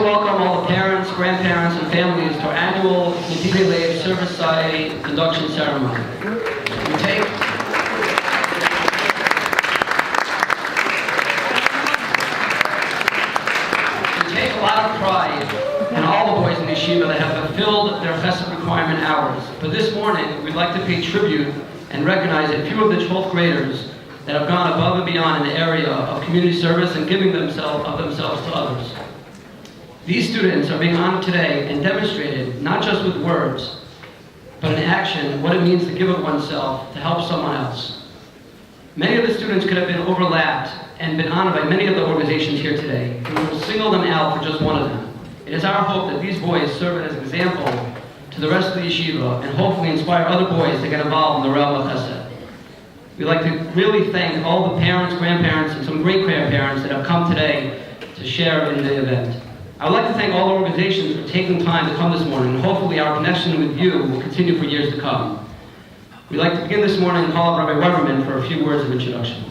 welcome all the parents, grandparents, and families to our annual Nedivei Service Society induction ceremony. We take a lot of pride in all the boys in the yeshiva that have fulfilled their chesed requirement hours. But this morning, we'd like to pay tribute and recognize a few of the 12th graders that have gone above and beyond in the area of community service and giving themselves to others. These students are being honored today and demonstrated, not just with words, but in action, what it means to give of oneself to help someone else. Many of the students could have been overlapped and been honored by many of the organizations here today. We will single them out for just one of them. It is our hope that these boys serve as an example to the rest of the yeshiva and hopefully inspire other boys to get involved in the realm of chesed. We'd like to really thank all the parents, grandparents, and some great-grandparents that have come today to share in the event. I would like to thank all the organizations for taking time to come this morning, and hopefully our connection with you will continue for years to come. We'd like to begin this morning and call up Rabbi Weberman for a few words of introduction.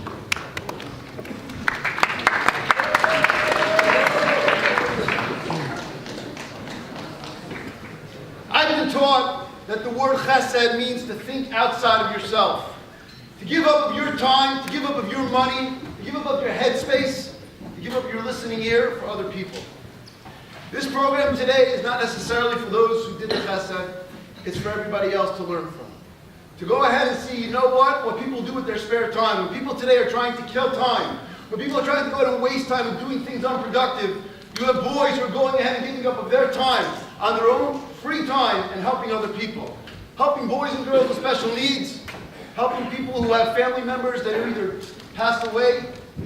I've been taught that the word chesed means to think outside of yourself. To give up of your time, to give up of your money, to give up of your headspace, to give up your listening ear for other people. This program today is not necessarily for those who did the chesed, it's for everybody else to learn from. To go ahead and see, you know what people do with their spare time. When people today are trying to kill time, when people are trying to go out and waste time and doing things unproductive, you have boys who are going ahead and giving up of their time on their own free time and helping other people. Helping boys and girls with special needs, helping people who have family members that are either passed away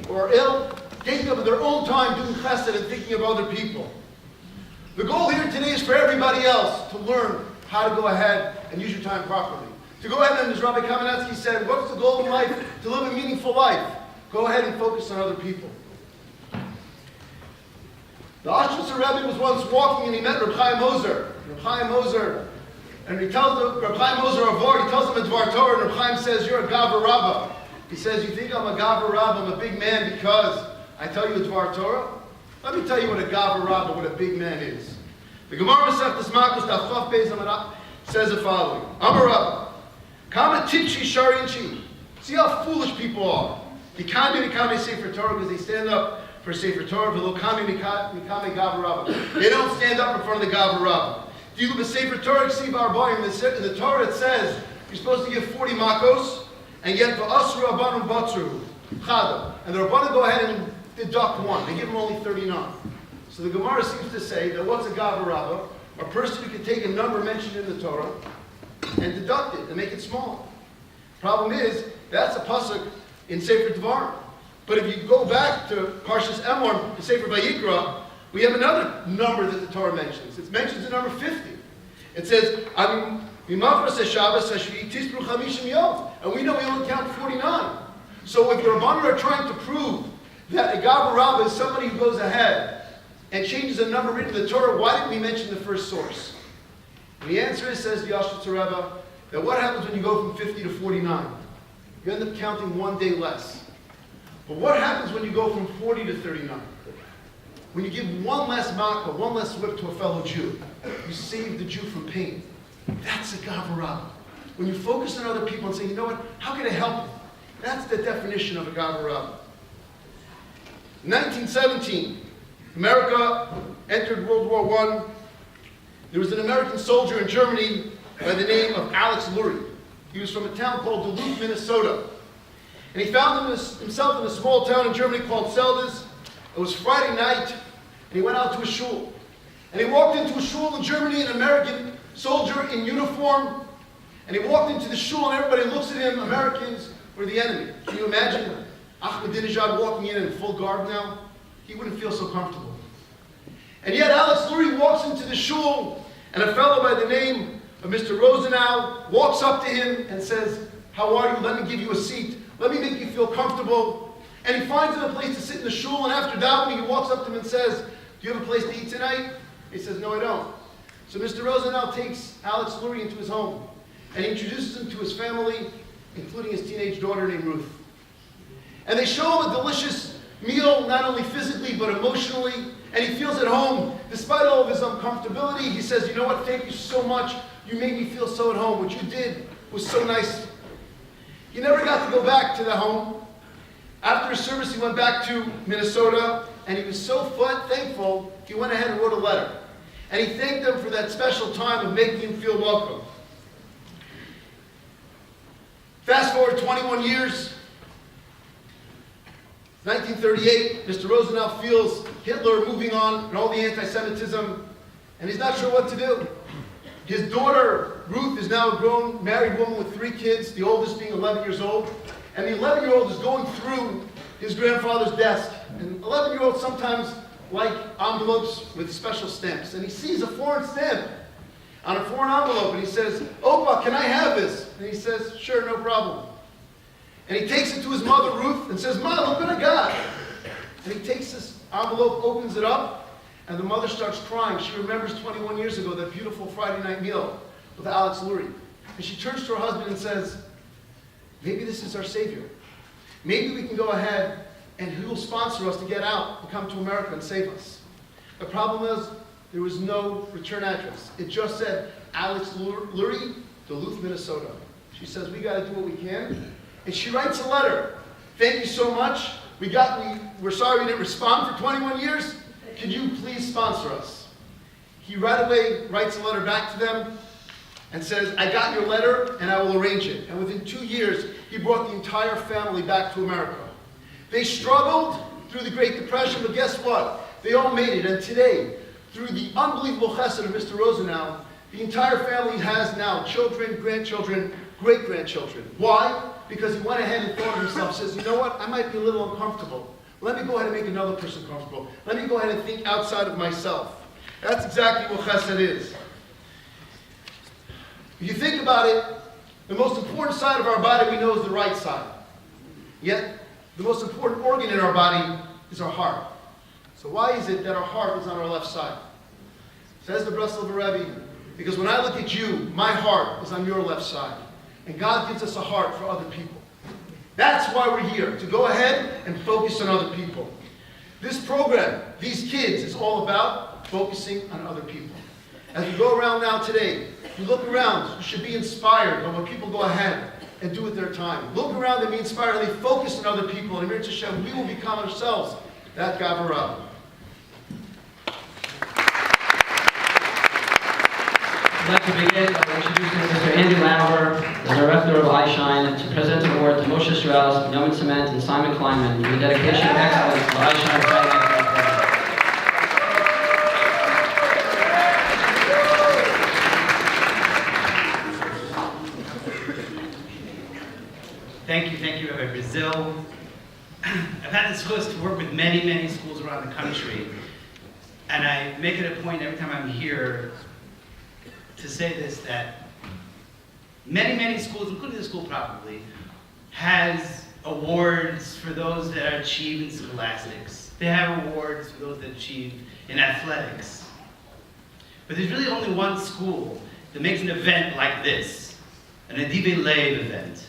or are ill, taking up their own time doing chesed and thinking of other people. The goal here today is for everybody else to learn how to go ahead and use your time properly. To go ahead and, as Rabbi Kamenetsky said, what's the goal in life? To live a meaningful life. Go ahead and focus on other people. The Ashkenaz Rebbe was once walking and he met Reb Chaim Ozer. Reb Chaim Ozer, and he tells Reb Chaim Ozer a vort, he tells him a Dvar Torah, and Reb Chaim says, you're a Gavar Rabbah. He says, you think I'm a Gavar Rabbah, I'm a big man because I tell you a Dvar Torah? Let me tell you what a Gavar Rabbah, what a big man is. The Gemara Masechtas Makos Daf Chaf Beis Amud says the following: Amar Rabbah, Kama Tipshi Sharinchi. See how foolish people are. Mikami Mikami Sefer Torah, because they stand up for Sefer Torah. V'lo Kami Mikami Gavar Rabbah. They don't stand up in front of the Gavar Rabbah. Do you look at Sefer Torah? See Barbayim in the Torah it says you're supposed to give 40 makos, and yet for Asru Abanum Batzru Chada, and the Rabbanim go ahead and deduct one. They give them only 39. So the Gemara seems to say that what's a Gavar Rabbah? A person who can take a number mentioned in the Torah and deduct it and make it small. Problem is, that's a pasuk in Sefer Devarim. But if you go back to Parshas Emor, the Sefer Vayikra, we have another number that the Torah mentions. It mentions the number 50. It says, and we know we only count 49. So if the Rabbanim are trying to prove that a Gavar Rabbah is somebody who goes ahead and changes a number written in the Torah, why didn't we mention the first source? And the answer is, says the Ashkenaz Rebbe, that what happens when you go from 50 to 49? You end up counting one day less. But what happens when you go from 40 to 39? When you give one less makkah, one less whip to a fellow Jew, you save the Jew from pain. That's a Gavar Rabbah. When you focus on other people and say, you know what, how can I help them? That's the definition of a Gavar Rabbah. In 1917, America entered World War I. There was an American soldier in Germany by the name of Alex Lurie. He was from a town called Duluth, Minnesota. And he found himself in a small town in Germany called Seldes. It was Friday night, and he went out to a shul. And he walked into a shul in Germany, an American soldier in uniform. And he walked into the shul, and everybody looks at him. Americans were the enemy. Can you imagine Ahmadinejad walking in full garb now? He wouldn't feel so comfortable. And yet Alex Lurie walks into the shul, and a fellow by the name of Mr. Rosenau walks up to him and says, how are you? Let me give you a seat. Let me make you feel comfortable. And he finds him a place to sit in the shul, and after davening, he walks up to him and says, do you have a place to eat tonight? He says, no, I don't. So Mr. Rosenau takes Alex Lurie into his home, and he introduces him to his family, including his teenage daughter named Ruth. And they show him a delicious meal not only physically but emotionally, and he feels at home despite all of his uncomfortability. He says, you know what, thank you so much. You made me feel so at home. What you did was so nice. He never got to go back to the home. After his service, he went back to Minnesota, and he was so thankful, he went ahead and wrote a letter. And he thanked them for that special time of making him feel welcome. Fast forward 21 years, 1938, Mr. Rosenau feels Hitler moving on and all the anti-Semitism, and he's not sure what to do. His daughter, Ruth, is now a grown, married woman with 3 kids, the oldest being 11 years old. And the 11-year-old is going through his grandfather's desk. And 11-year-olds sometimes like envelopes with special stamps. And he sees a foreign stamp on a foreign envelope, and he says, Opa, can I have this? And he says, sure, no problem. And he takes it to his mother, Ruth, and says, Mom, look what I got. And he takes this envelope, opens it up, and the mother starts crying. She remembers 21 years ago that beautiful Friday night meal with Alex Lurie. And she turns to her husband and says, maybe this is our Savior. Maybe we can go ahead and he will sponsor us to get out and come to America and save us. The problem is, there was no return address. It just said, Alex Lurie, Duluth, Minnesota. She says, we got to do what we can. And she writes a letter. Thank you so much. We're sorry we didn't respond for 21 years. Could you please sponsor us? He right away writes a letter back to them and says, I got your letter and I will arrange it. And within 2 years, he brought the entire family back to America. They struggled through the Great Depression, but guess what? They all made it. And today, through the unbelievable chesed of Mr. Rosenau, the entire family has now children, grandchildren, great-grandchildren. Why? Because he went ahead and thought of himself, says, you know what? I might be a little uncomfortable. Let me go ahead and make another person comfortable. Let me go ahead and think outside of myself. That's exactly what chesed is. If you think about it, the most important side of our body we know is the right side. Yet, the most important organ in our body is our heart. So why is it that our heart is on our left side? Says the Breslov Rebbe, because when I look at you, my heart is on your left side. And God gives us a heart for other people. That's why we're here, to go ahead and focus on other people. This program, these kids, is all about focusing on other people. As we go around now today, you look around, you should be inspired by what people go ahead and do with their time. Look around and be inspired, and they focus on other people. And Amir Hashem, we will become ourselves that Gavara. I'd like to begin by introducing Mr. Andy Lauer, the Director of iShine, to present an award to Moshe Strauss, Yomin Cement, and Simon Kleinman for the dedication of excellence to iShine Friday. Thank you, Rabbi Brazil. I've had the chance to work with many schools around the country, and I make it a point every time I'm here to say this, that many schools, including this school probably, has awards for those that achieve in scholastics. They have awards for those that achieve in athletics. But there's really only one school that makes an event like this, an Nedivei event.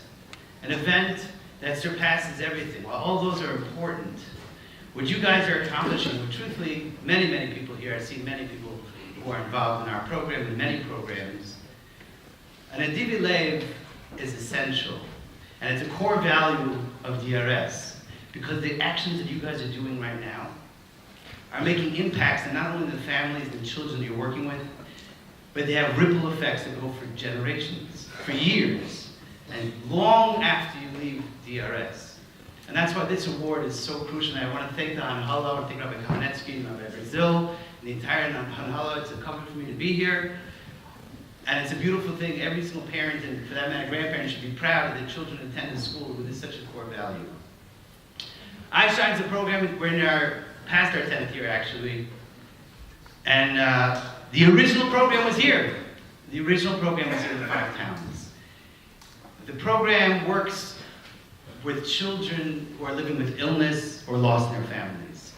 An event that surpasses everything. While all those are important, what you guys are accomplishing, which truthfully, many people here, I've seen many people who are involved in our program and many programs. An Nedivei is essential, and it's a core value of DRS, because the actions that you guys are doing right now are making impacts on not only the families and children that you're working with, but they have ripple effects that go for generations, for years, and long after you leave DRS. And that's why this award is so crucial. And I want to thank the Hanhala, I want to thank Rabbi Kamenetsky and Rabbi Brazil, and the entire Hanhala. It's a comfort for me to be here. And it's a beautiful thing. Every single parent, and for that matter, grandparents, should be proud that their children attend a school with such a core value. iShine's a program, we're in our past our 10th year actually. And the original program was here. The original program was here in the 5 towns. The program works with children who are living with illness or loss in their families.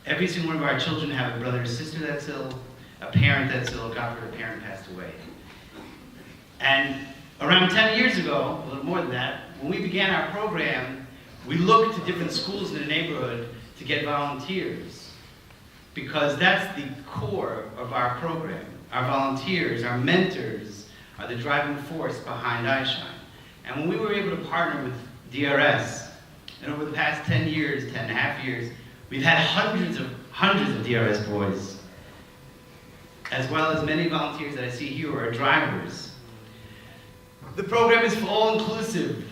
Every single one of our children have a brother or sister that's ill, a parent that's ill, God forbid a parent passed away. And around 10 years ago, a little more than that, when we began our program, we look to different schools in the neighborhood to get volunteers, because that's the core of our program. Our volunteers, our mentors, are the driving force behind iShine. And when we were able to partner with DRS, and over the past 10 years, 10 and a half years, we've had hundreds of DRS boys, as well as many volunteers that I see here who are drivers. The program is all-inclusive.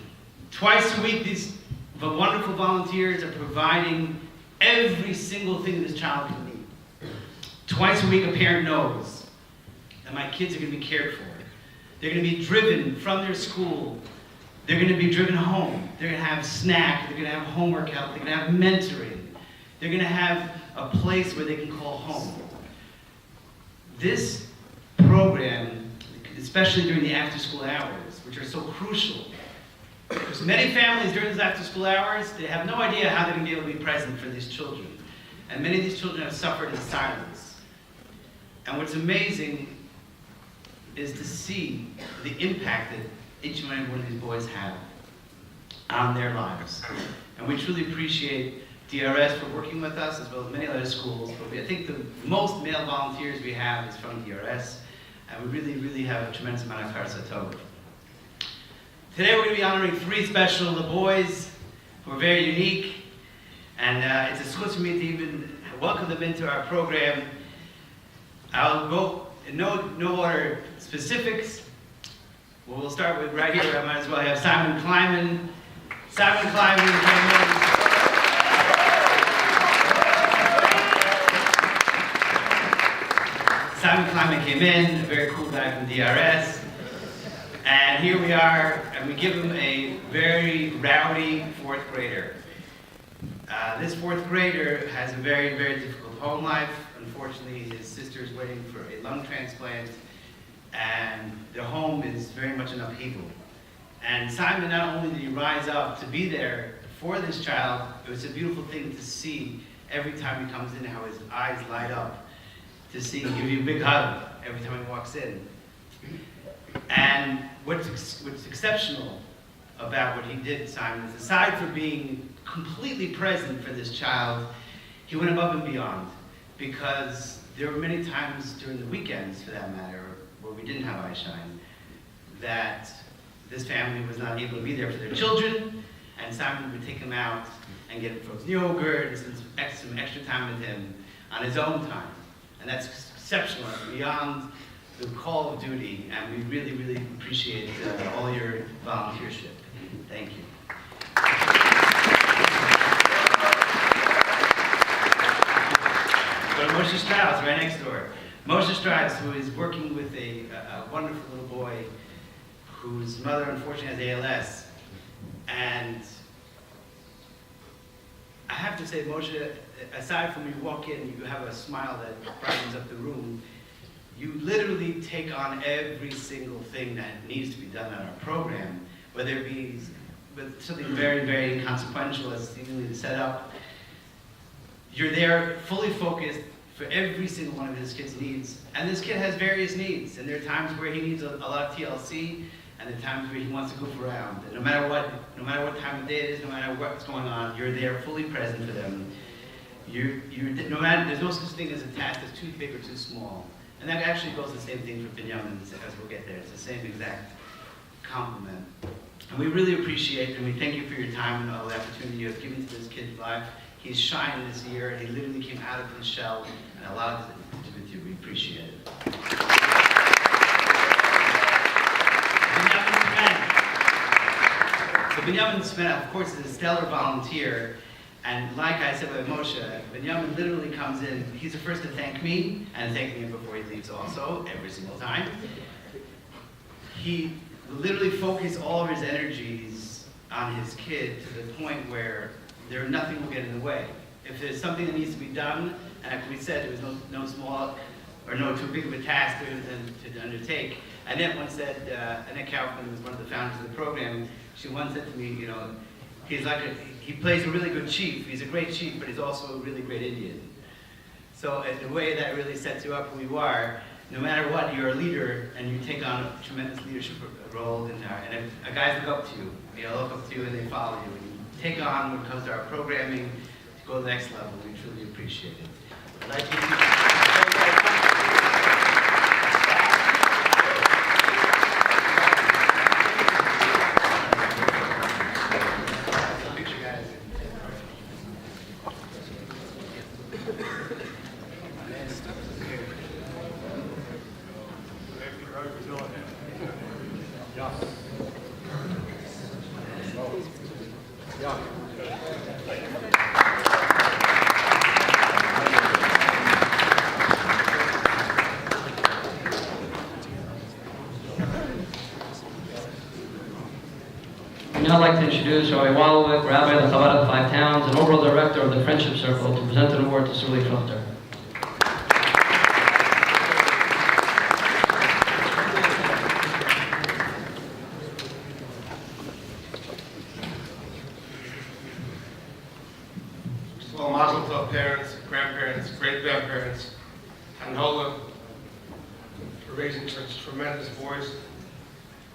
Twice a week, these wonderful volunteers are providing every single thing this child can need. Twice a week, a parent knows that my kids are going to be cared for. They're going to be driven from their school. They're going to be driven home. They're going to have snack. They're going to have homework help. They're going to have mentoring. They're going to have a place where they can call home. This program, especially during the after-school hours, which are so crucial, because many families during those after-school hours, they have no idea how they're going to be able to be present for these children. And many of these children have suffered in silence. And what's amazing is to see the impact that each and every one of these boys have on their lives. And we truly appreciate DRS for working with us, as well as many other schools. But I think the most male volunteers we have is from DRS, and we really have a tremendous amount of Karsa Tov. Today we're going to be honoring 3 special boys who are very unique, and it's a schus for me to even welcome them into our program. I'll go in no order specifics. Well, we'll start with right here. I might as well have Simon Kleiman. Simon Kleiman came in. Simon Kleiman came in, a very cool guy from DRS. And here we are, and we give him a very rowdy 4th grader. This 4th grader has a very difficult home life. Unfortunately, his sister is waiting for a lung transplant, and their home is very much in upheaval. And Simon, not only did he rise up to be there for this child, it was a beautiful thing to see every time he comes in, how his eyes light up, to see him give you a big hug every time he walks in. And what's exceptional about what he did, Simon, is aside from being completely present for this child, he went above and beyond. Because there were many times during the weekends, for that matter, where we didn't have iShine, that this family was not able to be there for their children, and Simon would take them out and get frozen yogurt and some extra time with him on his own time. And that's exceptional, beyond the call of duty, and we really appreciate all your volunteership. Thank you. Go to Moshe Strauss, right next door. Moshe Strauss, who is working with a wonderful little boy whose mother unfortunately has ALS. And I have to say, Moshe, aside from when you walk in, you have a smile that brightens up the room. You literally take on every single thing that needs to be done on our program, whether it be with something very inconsequential as seemingly the setup. You're there fully focused for every single one of his kids' needs. And this kid has various needs. And there are times where he needs a lot of TLC, and there are times where he wants to goof around. And no matter what time of day it is, no matter what's going on, you're there fully present for them. There's no such thing as a task that's too big or too small. And that actually goes the same thing for Binyamin, as we'll get there. It's the same exact compliment. And we really appreciate and we thank you for your time and all the opportunity you have given to this kid's life. He's shining this year, and he literally came out of his shell and allowed us to do with you. We appreciate it. Binyamin Smith, of course, is a stellar volunteer. And like I said with Moshe, Binyamin literally comes in. He's the first to thank me, and thank me before he leaves also, every single time. He literally focused all of his energies on his kid to the point where nothing will get in the way. If there's something that needs to be done, and like we said, there was no small or no too big of a task to undertake. Annette once said, Annette Kaufman was one of the founders of the program, she once said to me, you know, he plays a really good chief. He's a great chief, but he's also a really great Indian. So in a way that really sets you up who you are. No matter what, you're a leader, and you take on a tremendous leadership role in there. And if guys look up to you, they look up to you and they follow you, and take on when it comes to our programming to go to the next level. We truly appreciate it. I'd like to I'd now like to introduce Rabbi Wallowik, Rabbi of the Chabad of the Five Towns, and overall director of the Friendship Circle, to present an award to Suli Filter. Well, Mazel Tov parents, grandparents, great-grandparents, Tanhola, for raising such tremendous boys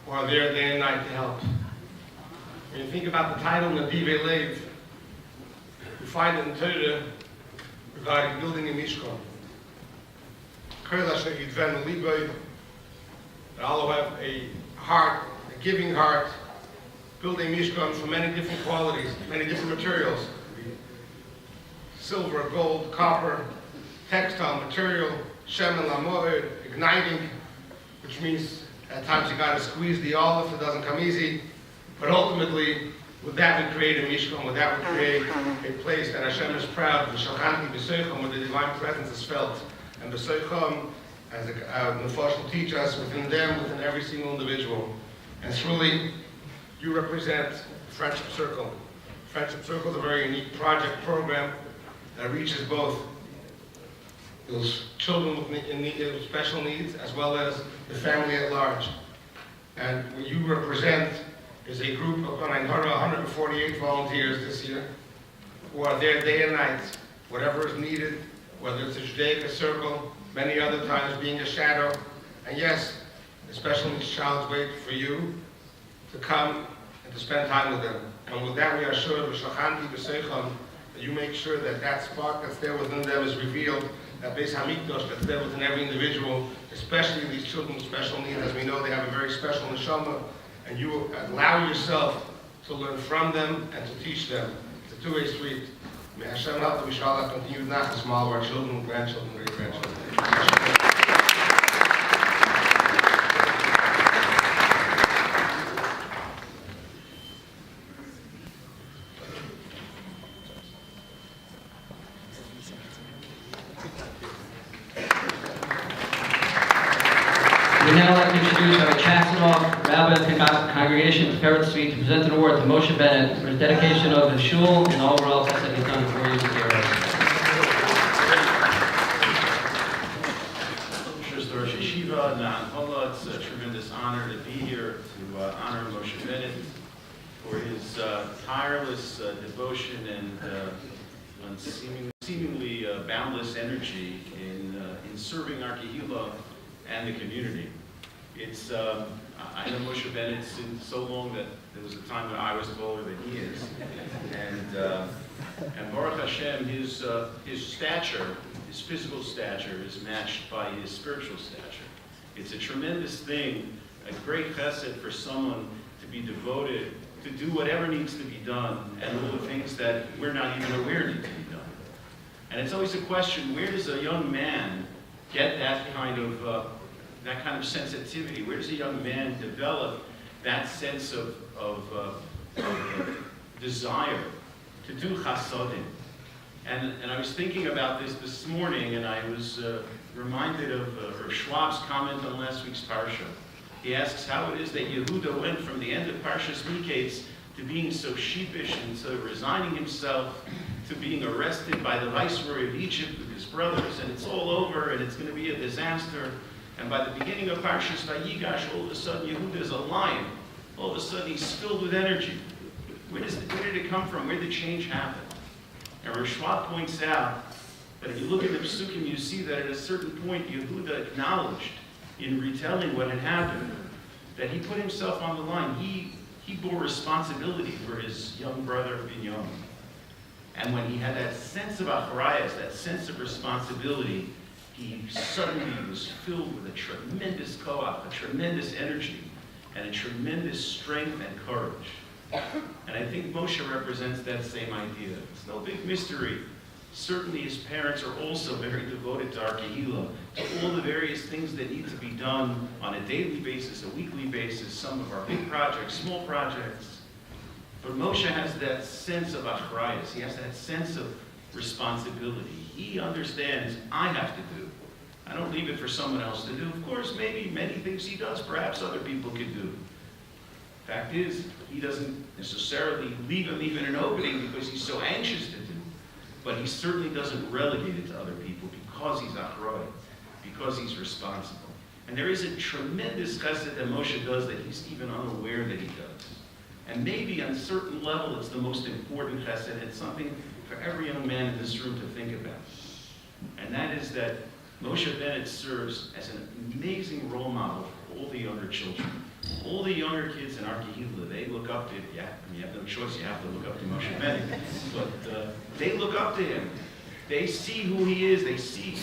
who are there day and night to help. When you think about the title, Nedivei Lev, you find it in Torah regarding building a Mishkan. That all have a heart, a giving heart, building Mishkan for many different qualities, many different materials. Silver, gold, copper, textile material, shemen lamoed, igniting, which means at times you got to squeeze the olive, it doesn't come easy. But ultimately, with that we create a Mishkan, with that we create a place that Hashem is proud, the Shachanti B'Seicham, where the divine presence is felt. And B'Seicham, as the Nefosh will teach us, within them, within every single individual. And truly, you represent Friendship Circle. Friendship Circle is a very unique project program that reaches both those children with special needs as well as the family at large. And what you represent is a group of 148 volunteers this year who are there day and night, whatever is needed, whether it's a Judaica circle, many other times being a shadow. And yes, the special needs child's wait for you to come and to spend time with them. And with that we are sure, Shachanti B'Seicham, that you make sure that that spark that's there within them is revealed, that Beis Hamikdash that's there within every individual, especially these children with special needs, as we know they have a very special neshama, and you allow yourself to learn from them and to teach them. It's a two-way street. May Hashem help that we shall have continued nachas small of our children, grandchildren, great-grandchildren. We'd now like to introduce Rabbi Chassanoff, Rabbi of the Congregation of Parrot Street, to present an award to Moshe Bennett for his dedication of his shul and all overall success that he's done in 4 years of Torah. The Rosh Yeshiva, Na'an Hola, it's a tremendous honor to be here to honor Moshe Bennett for his tireless devotion and seemingly boundless energy in serving our Kehillah and the community. It's I know Moshe Bennett since so long that there was a time when I was taller than he is, and Baruch Hashem, his stature, his physical stature, is matched by his spiritual stature. It's a tremendous thing, a great chesed for someone to be devoted to do whatever needs to be done, and all the things that we're not even aware need to be done. And it's always a question: where does a young man get that kind of sensitivity? Where does a young man develop that sense of desire to do chasadim? And I was thinking about this morning, and I was reminded of Schwab's comment on last week's parsha. He asks how it is that Yehuda went from the end of Parshas Miketz to being so sheepish and so resigning himself to being arrested by the viceroy of Egypt with his brothers, and it's all over, and it's going to be a disaster. And by the beginning of Parshas Vayigash, all of a sudden Yehuda is a lion. All of a sudden he's filled with energy. Where did it come from? Where did the change happen? And Rav Schwab points out that if you look at the Pesukim, you see that at a certain point Yehuda acknowledged in retelling what had happened that he put himself on the line. He he bore responsibility for his young brother Binyamin. And when he had that sense of acharayas, that sense of responsibility, he suddenly was filled with a tremendous koach, a tremendous energy, and a tremendous strength and courage. And I think Moshe represents that same idea. It's no big mystery. Certainly his parents are also very devoted to our kehillah, to all the various things that need to be done on a daily basis, a weekly basis, some of our big projects, small projects. But Moshe has that sense of acharayas. He has that sense of responsibility. He understands, I have to do. I don't leave it for someone else to do. Of course, maybe many things he does, perhaps other people could do. Fact is, he doesn't necessarily leave him even an opening because he's so anxious to do. But he certainly doesn't relegate it to other people because he's acharayah, because he's responsible. And there is a tremendous chesed that Moshe does that he's even unaware that he does. And maybe on a certain level it's the most important chesed. It's something for every young man in this room to think about. And that is that Moshe Bennett serves as an amazing role model for all the younger children. All the younger kids in our kehillah, they look up to him. Yeah, I mean, you have no choice, you have to look up to Moshe Bennett. But they look up to him. They see who he is. They see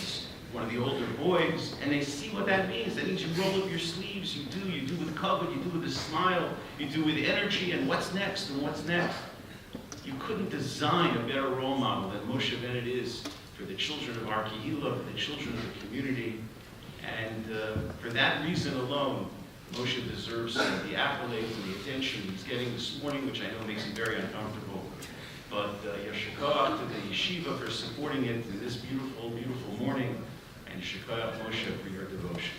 one of the older boys, and they see what that means. That means you roll up your sleeves, you do with kavod, you do with a smile, you do with energy, and what's next, and what's next. You couldn't design a better role model than Moshe Bennett is for the children of our kehillah, for the children of the community. And for that reason alone, Moshe deserves the accolades and the attention he's getting this morning, which I know makes him very uncomfortable. But Yashikoach to the yeshiva for supporting it in this beautiful, beautiful morning, and Yashikoach Moshe for your devotion.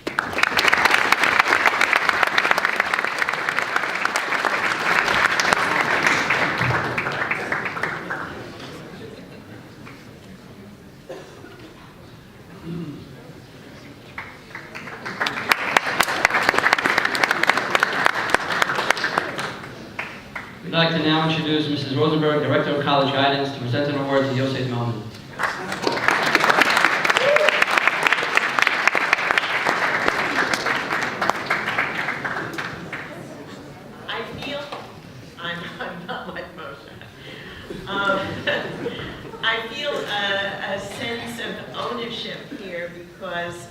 I'd like to now introduce Mrs. Rosenberg, Director of College Guidance, to present an award to Yosef Melman. I feel, I'm not like Moshe. I feel a sense of ownership here because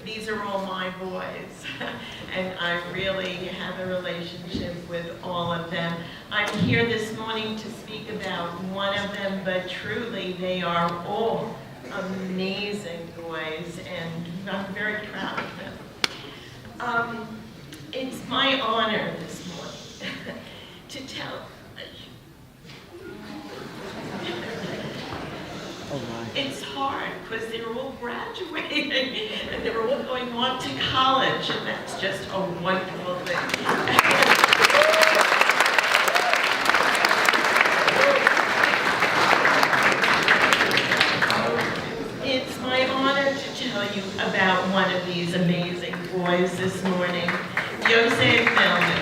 these are all my boys, and I really have a relationship with all of them. I'm here this morning to speak about one of them, but truly they are all amazing boys, and I'm very proud of them. It's my honor this morning to tell. It's hard because they're all graduating and they're all going on to college, and that's just a wonderful thing. It's my honor to tell you about one of these amazing boys this morning, Yosef Melman.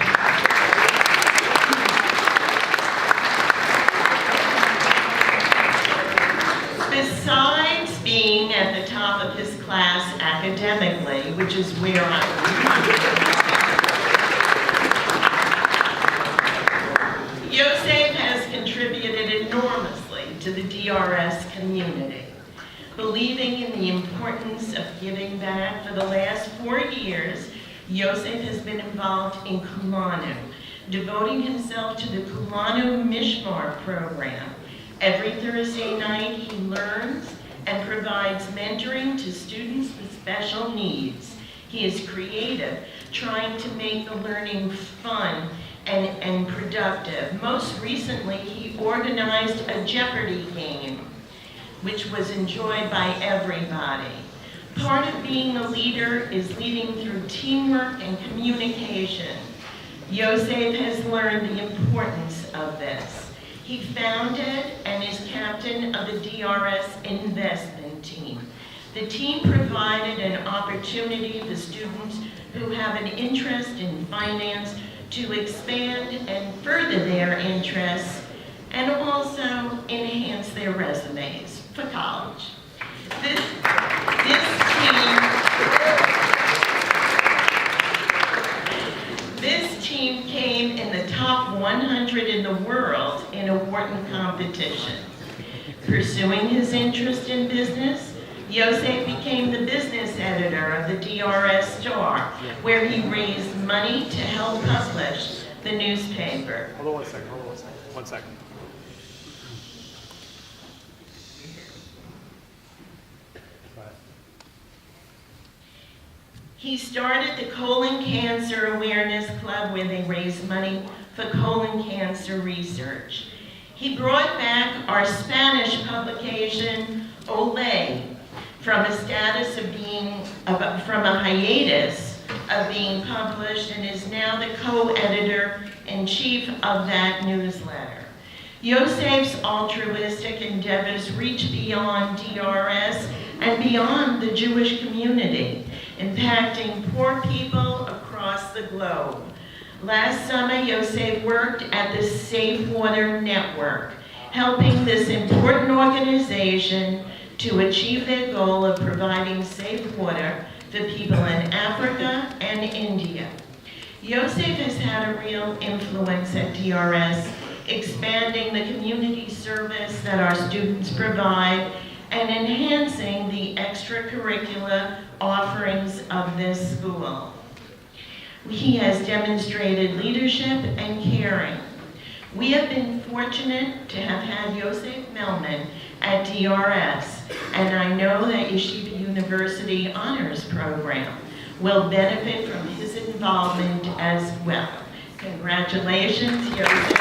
Besides being at the top of his class academically, which is where Yosef has contributed enormously to the DRS community. Believing in the importance of giving back, for the last 4 years, Yosef has been involved in Kulanu, devoting himself to the Kulanu Mishmar program. Every Thursday night, he learns and provides mentoring to students with special needs. He is creative, trying to make the learning fun and productive. Most recently, he organized a Jeopardy game, which was enjoyed by everybody. Part of being a leader is leading through teamwork and communication. Yosef has learned the importance of this. He founded and is captain of the DRS investment team. The team provided an opportunity for students who have an interest in finance to expand and further their interests and also enhance their resumes for college. This team came in the top important competition. Pursuing his interest in business, Yosef became the business editor of the DRS Star, where he raised money to help publish the newspaper. Hold on 1 second, hold on 1 second. 1 second. He started the Colon Cancer Awareness Club where they raise money for colon cancer research. He brought back our Spanish publication, Olé, from a status of being, from a hiatus of being published, and is now the co-editor-in-chief of that newsletter. Yosef's altruistic endeavors reach beyond DRS and beyond the Jewish community, impacting poor people across the globe. Last summer, Yosef worked at the Safe Water Network, helping this important organization to achieve their goal of providing safe water for people in Africa and India. Yosef has had a real influence at DRS, expanding the community service that our students provide and enhancing the extracurricular offerings of this school. He has demonstrated leadership and caring. We have been fortunate to have had Yosef Melman at DRS, and I know that Yeshiva University Honors Program will benefit from his involvement as well. Congratulations, Yosef.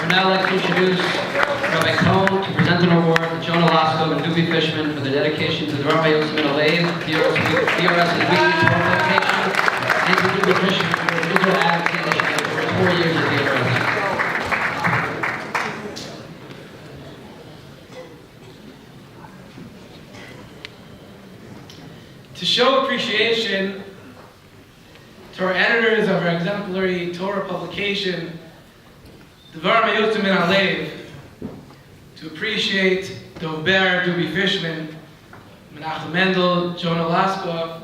I'd now like to introduce Rabbi Cohn to present an award to Jonah Lasko and Duby Fishman for their dedication to the Dvar Hayos Min Alev, DRS's weekly Torah publication, and to Duby Fishman for his Israel Advocacy Initiative for his 4 years at DRS. To show appreciation to our editors of our exemplary Torah publication, Dvar Hayos Min Alev, to appreciate Dober, Duby Fishman, Menachem Mendel, Jonah Laskov,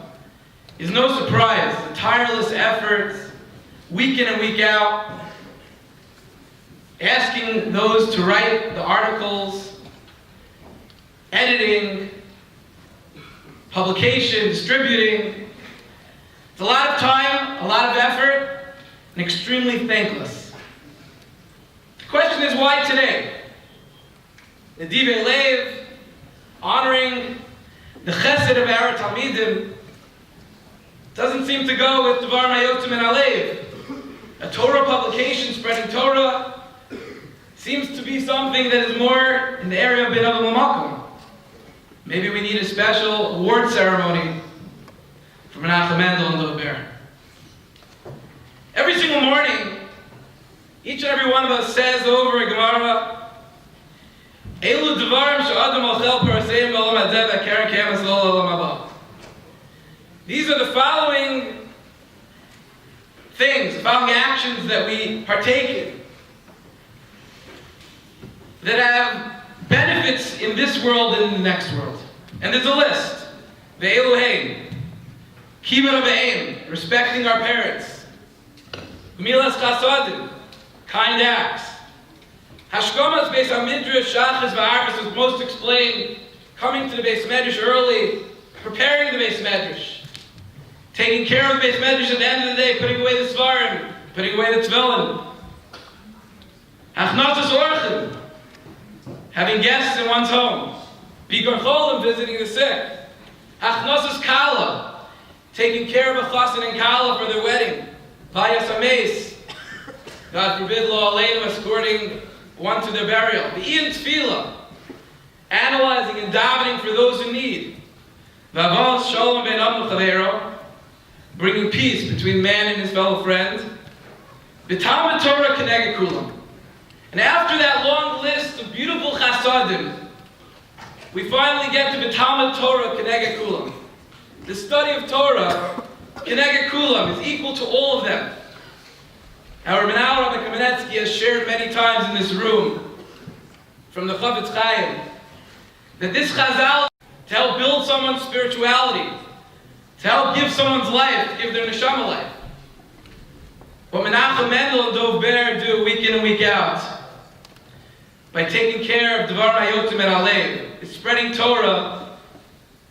is no surprise. The tireless efforts, week in and week out, asking those to write the articles, editing, publication, distributing. It's a lot of time, a lot of effort, and extremely thankless. The question is, why today? Nedivei Lev, honoring the chesed of our Talmidim, doesn't seem to go with Dvar Hayos Min Alev. A Torah publication spreading Torah seems to be something that is more in the area of Bin Adam L'Makom. Maybe we need a special award ceremony for Menachem Mendel and Dober. Every single morning, each and every one of us says over a Gemara, Elu Dvarim she'adam ochel paraseim b'olam hazeh v'keren ke'emes lo l'olam haba. These are the following things, the following actions that we partake in that have benefits in this world and in the next world. And there's a list. Ve'elu heim, kibbud avim, respecting our parents. Gemilas chasadim, kind acts. Hashkomas Beis HaMidrash, Shachas V'Arvis was most explained, coming to the Beis Medrash early, preparing the Beis Medrash, taking care of the Beis Medrash at the end of the day, putting away the Svarim, putting away the Tefillin. Hachnatas Orchim, having guests in one's home. Bikar Cholim, visiting the sick. Hachnasas Kala, taking care of a chassan and Kala for their wedding. Vayas Ames, God forbid, lo aleinu, escorting one to their burial. The Ian Tefillah, analyzing and davening for those in need. Vavos Shalom ben Adam Chavero, bringing peace between man and his fellow friend. B'Talmud Torah Keneged Kulam. And after that long list of beautiful chasadim, we finally get to B'Talmud Torah Keneged Kulam. The study of Torah Keneged Kulam is equal to all of them. Our Menahor Rabbi Kamenetsky has shared many times in this room from the Chavetz Chaim that this Chazal to help build someone's spirituality, to help give someone's life, to give their neshama life. What Menachem Mendel and Dov Ber do week in and week out by taking care of Devar Hayotim et Alev is spreading Torah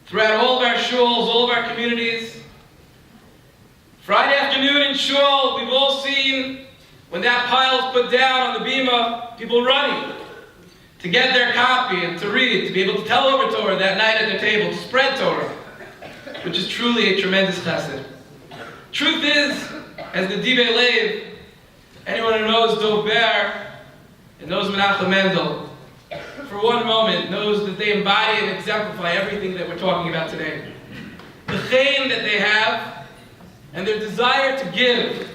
throughout all of our shuls, all of our communities. Friday afternoon in shul, we've all seen when that pile is put down on the bima, people running to get their copy and to read, to be able to tell over Torah that night at their table, to spread Torah, which is truly a tremendous chesed. Truth is, as Nedivei Lev, anyone who knows Dov Ber and knows Menachem Mendel, for one moment knows that they embody and exemplify everything that we're talking about today. The chaim that they have and their desire to give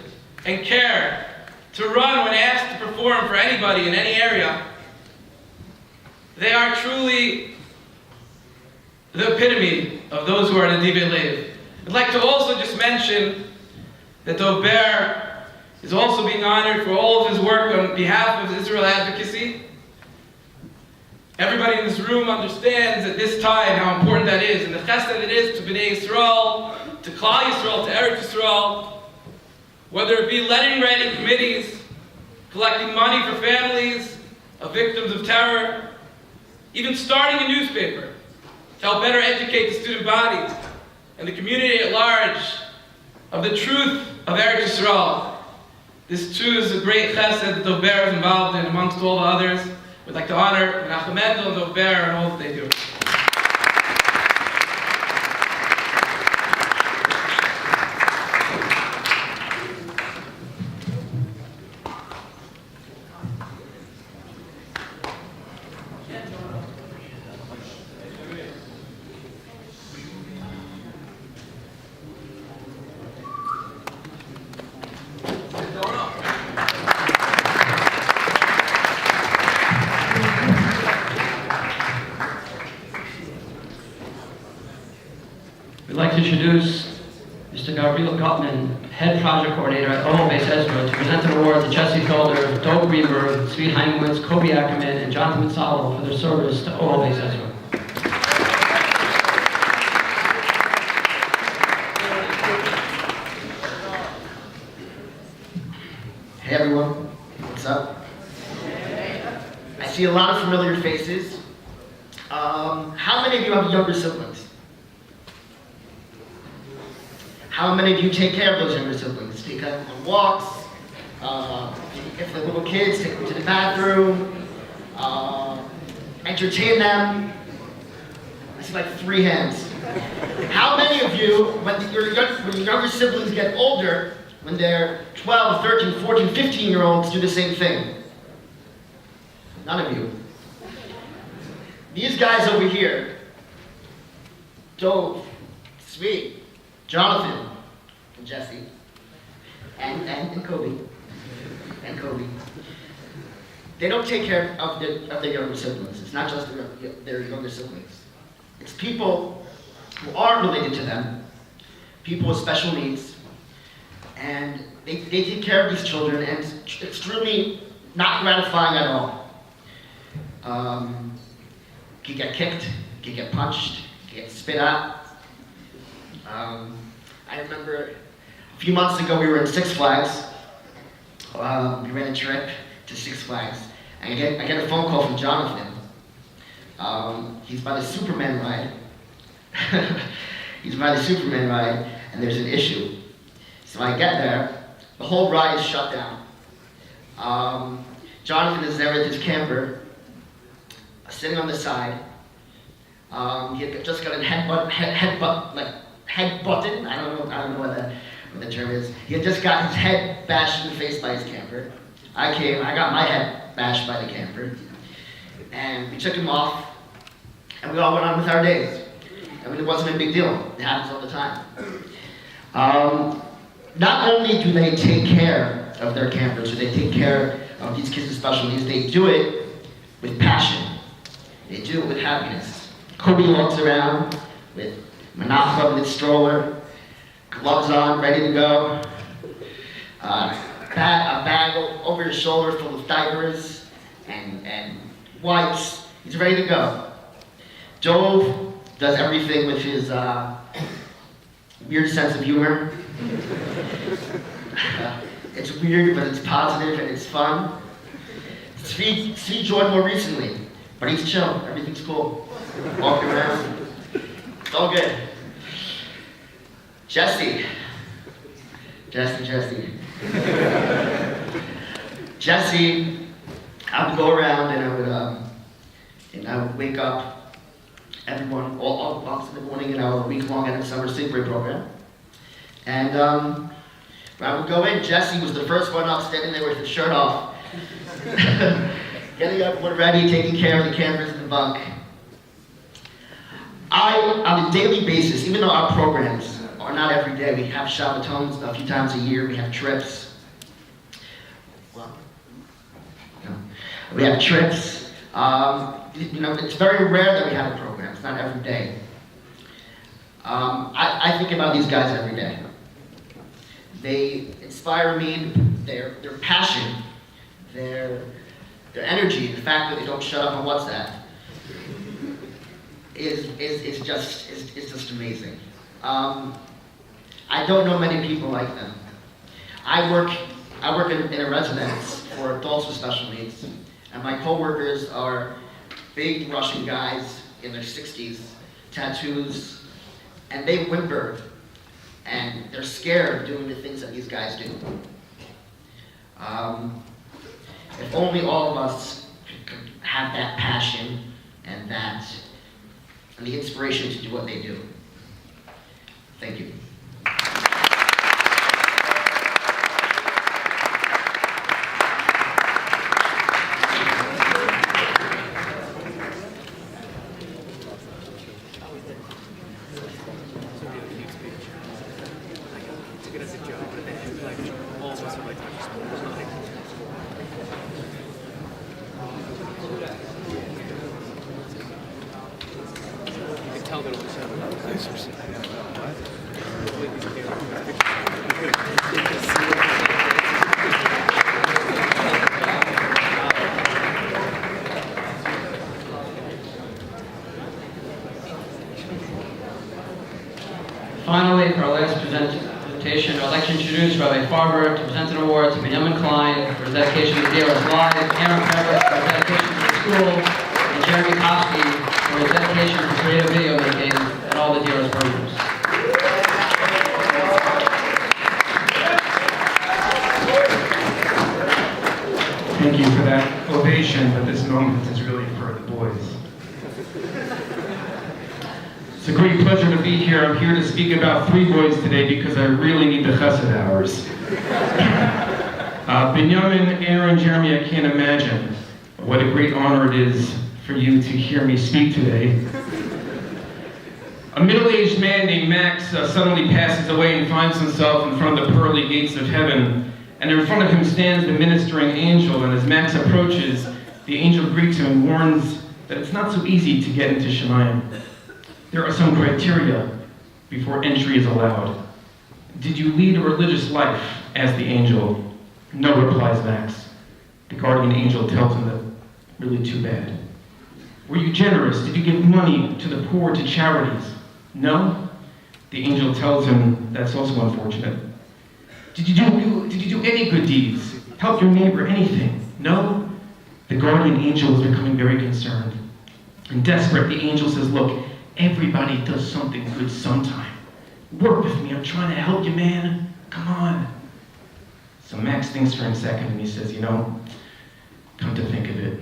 and care, to run when asked to perform for anybody in any area, they are truly the epitome of those who are Nedivei Lev. I'd like to also just mention that Dov Ber is also being honored for all of his work on behalf of Israel advocacy. Everybody in this room understands at this time how important that is, and the chesed it is to Bnei Yisrael, to Klal Yisrael, to Eretz Yisrael, whether it be letting writing committees, collecting money for families of victims of terror, even starting a newspaper to help better educate the student body and the community at large of the truth of Eretz Yisrael. This too is a great chesed that Dov Ber is involved in amongst all the others. We'd like to honor Menachem Mendel and Dov Ber and all that they do. We'd like to introduce Mr. Gabriel Gottman, Head Project Coordinator at OO Base Ezra, to present an award to Jesse Felder, Doug Greenberg, Tzvi Heimowitz, Kobe Ackerman, and Jonathan Mazzalo for their service to OO Base Ezra. Hey everyone, what's up? I see a lot of familiar faces. How many of you have younger siblings? How many of you take care of those younger siblings? Take them on walks, if they're little kids, take them to the bathroom, entertain them. I see like 3 hands. How many of you, when your younger siblings get older, when they're 12, 13, 14, 15-year-olds, do the same thing? None of you. These guys over here, Dov, Tzvi, Jonathan, and Jesse, and Kobe, they don't take care of their younger siblings. It's not just their younger siblings. It's people who aren't related to them, people with special needs, and they take care of these children, and it's extremely not gratifying at all. You get kicked, you get punched, you get spit at. I remember a few months ago we were in Six Flags. We ran a trip to Six Flags, and I get a phone call from Jonathan. He's by the Superman ride. He's by the Superman ride, and there's an issue. So I get there, the whole ride is shut down. Jonathan is there with his camper, sitting on the side. He had just got a head button. I don't know what the term is. He had just got his head bashed in the face by his camper. I got my head bashed by the camper. And we took him off, and we all went on with our days. I mean, it wasn't a big deal. It happens all the time. Not only do they take care of their campers, or they take care of these kids with special needs, they do it with passion. They do it with happiness. Kobe walks around with Menachem in his stroller, gloves on, ready to go. Back bag over his shoulder full of diapers and wipes. He's ready to go. Dove does everything with his weird sense of humor. It's weird, but it's positive and it's fun. See Jordan more recently, but he's chill. Everything's cool. Walking around. It's all good. Jesse. Jesse, I would go around and I would wake up everyone all once in the morning in our week-long end of summer sleep-break program. And when I would go in, Jesse was the first one up, standing there with his shirt off, getting everyone ready, taking care of the cameras in the bunk. On a daily basis, even though our programs are not every day, we have Shabbatons a few times a year, we have trips. Well, no. We have trips. It's very rare that we have a program. It's not every day. I think about these guys every day. They inspire me. Their passion, their energy, the fact that they don't shut up on WhatsApp is just amazing. I don't know many people like them. I work in a residence for adults with special needs, and my coworkers are big Russian guys in their 60s, tattoos, and they whimper, and they're scared doing the things that these guys do. If only all of us could have that passion and the inspiration to do what they do. Thank you. Finally, for our last presentation, I'd like to introduce Rabbi Farber to present an award to Benjamin Klein for his dedication to DRS Live, Aaron Perez for his dedication to the school, and Jeremy Kosky for his dedication to creative video making and all the DRS programs. Thank you for that ovation, but this moment is really for the boys. It's a great pleasure to be here. I'm here to speak about three boys today because I really need the chesed hours. Benjamin, Aaron, Jeremy, I can't imagine what a great honor it is for you to hear me speak today. A middle-aged man named Max suddenly passes away and finds himself in front of the pearly gates of heaven. And in front of him stands the ministering angel, and as Max approaches, the angel greets him and warns that it's not so easy to get into Shemayim. There are some criteria before entry is allowed. Did you lead a religious life? Asked the angel. No, replies Max. The guardian angel tells him that really too bad. Were you generous? Did you give money to the poor, to charities? No? The angel tells him that's also unfortunate. Did you do any good deeds? Help your neighbor, anything? No? The guardian angel is becoming very concerned. And desperate, the angel says, look, everybody does something good sometime. Work with me, I'm trying to help you, man. Come on. So Max thinks for a second and he says, come to think of it,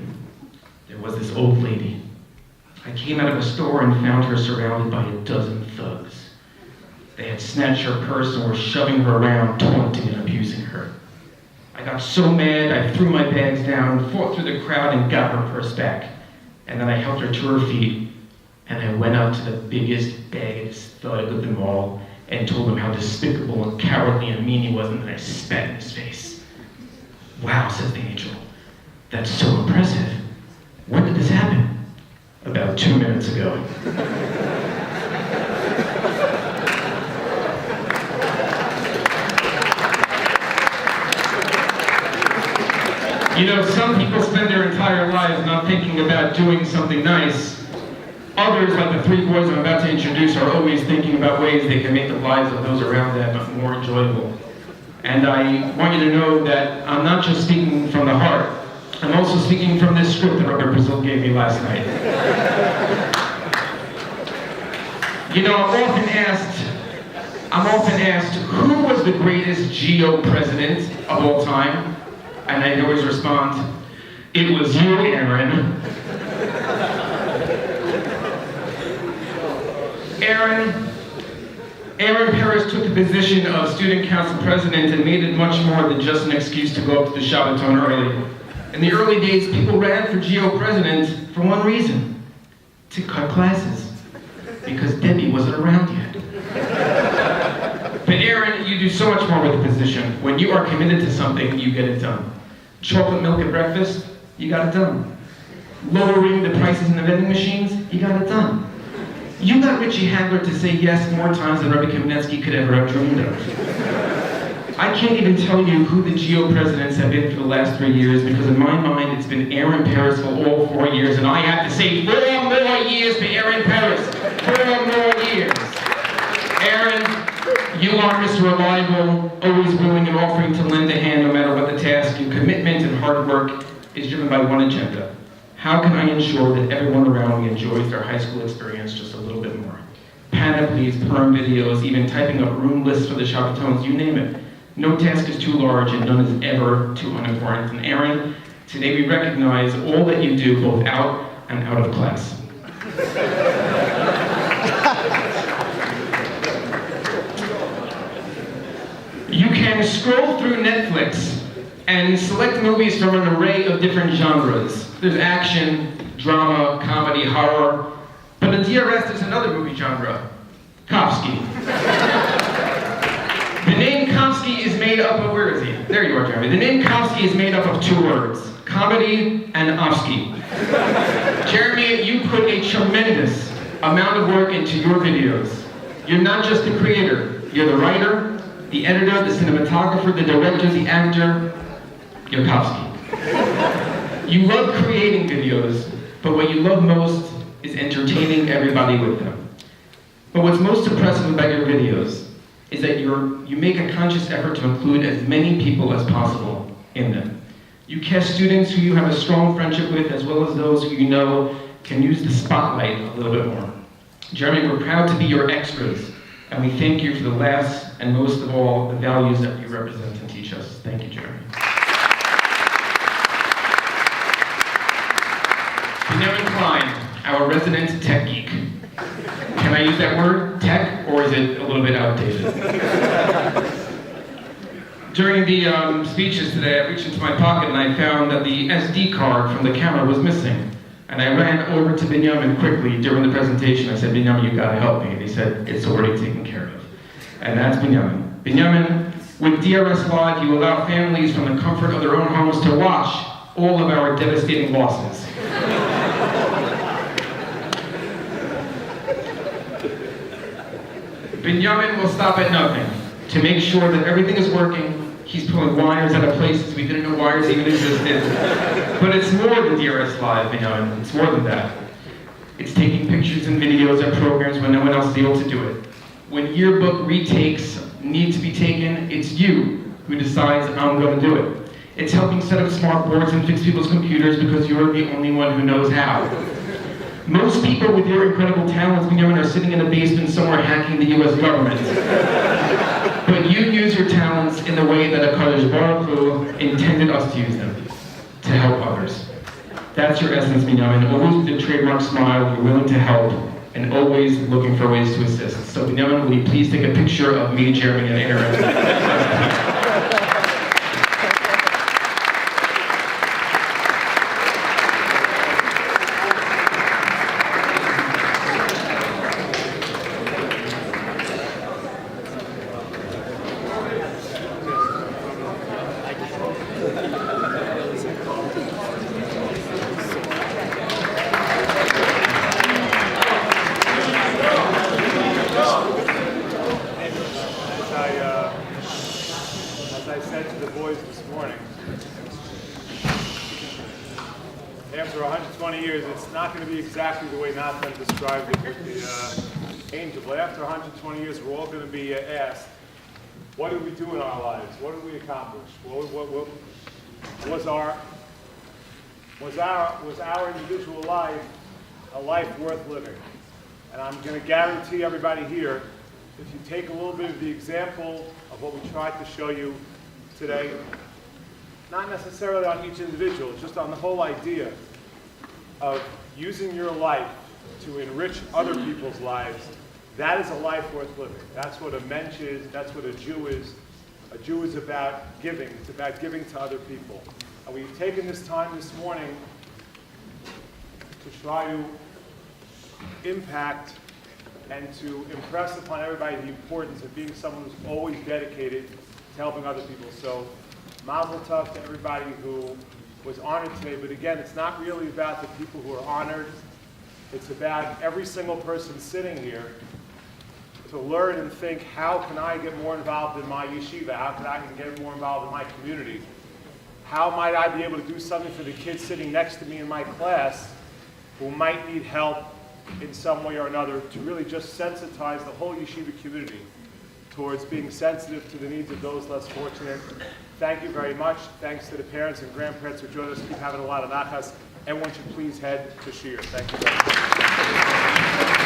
there was this old lady. I came out of a store and found her surrounded by a dozen thugs. They had snatched her purse and were shoving her around, taunting and abusing her. I got so mad, I threw my bags down, fought through the crowd and got her purse back. And then I helped her to her feet, and I went out to the biggest, baddest thug of them all and told him how despicable and cowardly and mean he was, and then I spat in his face. Wow, says the angel. That's so impressive. When did this happen? About 2 minutes ago. You know, some people spend their entire lives not thinking about doing something nice. Others, like the three boys I'm about to introduce, are always thinking about ways they can make the lives of those around them more enjoyable. And I want you to know that I'm not just speaking from the heart. I'm also speaking from this script that Robert Brazil gave me last night. You know, I'm often asked, who was the greatest GO president of all time? And I always respond, it was you, Aaron. Aaron Paris took the position of student council president and made it much more than just an excuse to go up to the Shabbaton early. In the early days, people ran for GO president for one reason, to cut classes, because Debbie wasn't around yet. But Aaron, you do so much more with the position. When you are committed to something, you get it done. Chocolate milk at breakfast, you got it done. Lowering the prices in the vending machines, you got it done. You got Richie Hagler to say yes more times than Rebbe Kamenetsky could ever have dreamed of. I can't even tell you who the GO presidents have been for the last 3 years, because in my mind, it's been Aaron Paris for all 4 years, and I have to say 4 more years for Aaron Paris. 4 more years. Aaron, you are Mr. Reliable, always willing and offering to lend a hand no matter what the task. Your commitment and hard work is driven by one agenda. How can I ensure that everyone around me enjoys their high school experience just a little bit more? Panoplies, perm videos, even typing up room lists for the Shabbatones, you name it. No task is too large and none is ever too unimportant. And Aaron, today we recognize all that you do both out and out of class. You can scroll through Netflix and select movies from an array of different genres. There's action, drama, comedy, horror. But in DRS, there's another movie genre, Kofsky. The name Kofsky is made up of, where is he? There you are, Jeremy. The name Kofsky is made up of 2 words, comedy and Ofsky. Jeremy, you put a tremendous amount of work into your videos. You're not just the creator, you're the writer, the editor, the cinematographer, the director, the actor. You're Kofsky. You love creating videos, but what you love most is entertaining everybody with them. But what's most impressive about your videos is that you make a conscious effort to include as many people as possible in them. You cast students who you have a strong friendship with, as well as those who you know can use the spotlight a little bit more. Jeremy, we're proud to be your extras, and we thank you for the laughs and most of all, the values that you represent and teach us. Thank you, Jeremy. Benjamin Klein, our resident tech geek. Can I use that word, tech, or is it a little bit outdated? During the speeches today, I reached into my pocket and I found that the SD card from the camera was missing. And I ran over to Benjamin quickly during the presentation. I said, Benjamin, you gotta help me. And he said, it's already taken care of. And that's Benjamin. Benjamin, with DRS Live, you allow families from the comfort of their own homes to watch all of our devastating losses. Benjamin will stop at nothing to make sure that everything is working. He's pulling wires out of places we didn't know wires even existed. But it's more than DRS Live, Benjamin. It's more than that. It's taking pictures and videos at programs when no one else is able to do it. When yearbook retakes need to be taken, it's you who decides I'm going to do it. It's helping set up smart boards and fix people's computers because you're the only one who knows how. Most people with your incredible talents, Benjamin, are sitting in a basement somewhere hacking the US government. But you use your talents in the way that HaKadosh Baruch Hu intended us to use them, to help others. That's your essence, Benjamin. Always with a trademark smile, you're willing to help, and always looking for ways to assist. So Benjamin, will you please take a picture of me, Jeremy, and Aaron? not going to be exactly the way Nathan described it with the angel. But after 120 years, we're all going to be asked, what did we do in our lives? What did we accomplish? What was our individual life a life worth living? And I'm going to guarantee everybody here, if you take a little bit of the example of what we tried to show you today, not necessarily on each individual, just on the whole idea of using your life to enrich other people's lives, that is a life worth living. That's what a mensch is, that's what a Jew is. A Jew is about giving, it's about giving to other people. And we've taken this time this morning to try to impact and to impress upon everybody the importance of being someone who's always dedicated to helping other people. So, mazel tov to everybody who was honored today, but again, it's not really about the people who are honored. It's about every single person sitting here to learn and think, how can I get more involved in my yeshiva? How can I get more involved in my community? How might I be able to do something for the kids sitting next to me in my class who might need help in some way or another, to really just sensitize the whole yeshiva community towards being sensitive to the needs of those less fortunate. Thank you very much. Thanks to the parents and grandparents who joined us. Keep having a lot of nachas. Everyone should please head to Shir. Thank you very much.